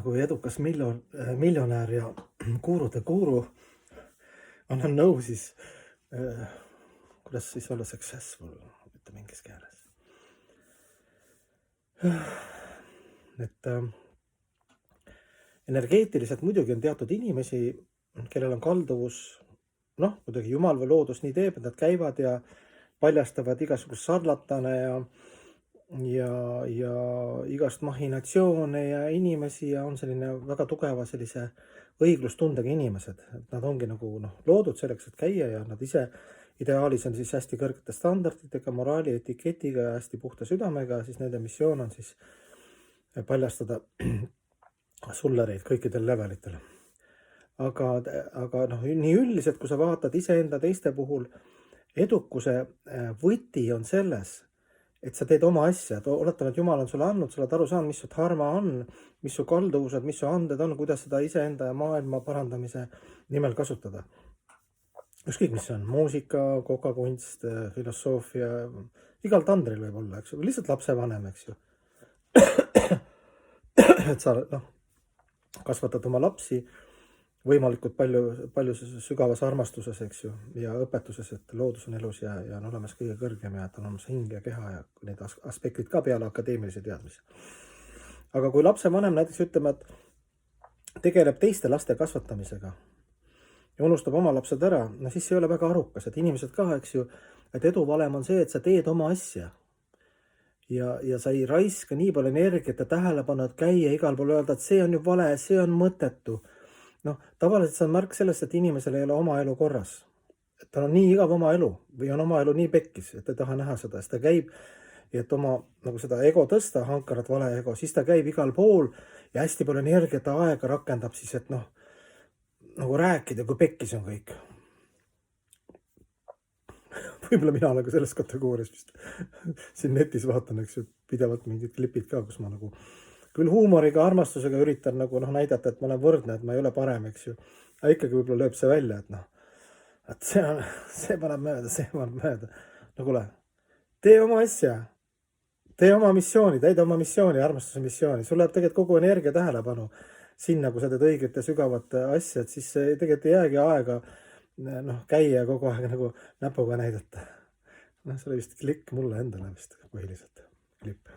Kui edukas miljonär ja kuurude kuuru annan nõu, siis kuidas siis olla successful, ütleme inglise keeles. Et energeetiliselt muidugi on teatud inimesi, kellel on kalduvus, kuidagi jumal või loodus nii teeb, et nad käivad ja paljastavad igasugust sarlatane ja igast mahinatsioone ja inimesi ja on selline väga tugeva sellise õiglustundega inimesed. Et nad ongi nagu loodud selleks, et käia ja nad ise ideaalis on siis hästi kõrgete standarditega, moraali, etiketiga ja hästi puhta südamega, siis nende missioon on siis paljastada sullereid kõikidel levelitel. Aga nii üldiselt, kui sa vaatad iseenda teiste puhul, edukuse võti on selles, et sa teed oma asja, et oletame, et Jumal on sulle andnud, sa oled aru saanud, mis su dharma on, mis su kalduvused, mis su anded on, kuidas seda iseenda ja maailma parandamise nimel kasutada. Ükskõik, mis see on, muusika, kokakunst, filosoofia, igal tandril võib olla, eks ju, lihtsalt lapsevanem, eks ju. Et sa kasvatad oma lapsi võimalikult palju sügavas armastuses, eks ju, ja õpetuses, et loodus on elus ja on olemas kõige kõrgem ja et on olemas hing ja keha ja need aspektid ka peale akadeemilise teadmise. Aga kui lapsevanem näiteks ütleme, et tegeleb teiste laste kasvatamisega ja unustab oma lapsed ära, siis see ei ole väga arukas, et inimesed ka, eks ju, et eduvalem on see, et sa teed oma asja. Ja sa ei raiska nii palju energiat ja tähelepanu, et käia igal pool öelda, et see on ju vale, see on mõttetu. Tavaliselt see on märk sellest, et inimesel ei ole oma elu korras. Et tal on nii igav oma elu või on oma elu nii pekkis, et ta ei taha näha seda. Siis ta käib, et oma seda ego tõsta, hankarat vale ego, siis ta käib igal pool ja hästi palju energiat ja aega rakendab siis, et nagu rääkida, kui pekkis on kõik. Võib-olla mina olen ka selles kategoorias vist siin netis vaatan, eks ju, pidevalt mingid klipid ka, kus ma küll huumoriga, armastusega üritan näidata, et ma olen võrdne, et ma ei ole parem, eks ju. Aga ikkagi võib-olla lööb see välja, et see paneb mööda. Kuule, tee oma asja, tee oma missiooni, täida oma missiooni, armastuse missiooni. Sul läheb tegelikult kogu energia tähelepanu sinna, kui sa teed õiget ja sügavat asja, et siis tegelikult ei jäägi aega käia kogu aeg näpuga näidata. See oli vist klikk mulle endale vist põhiliselt klipp.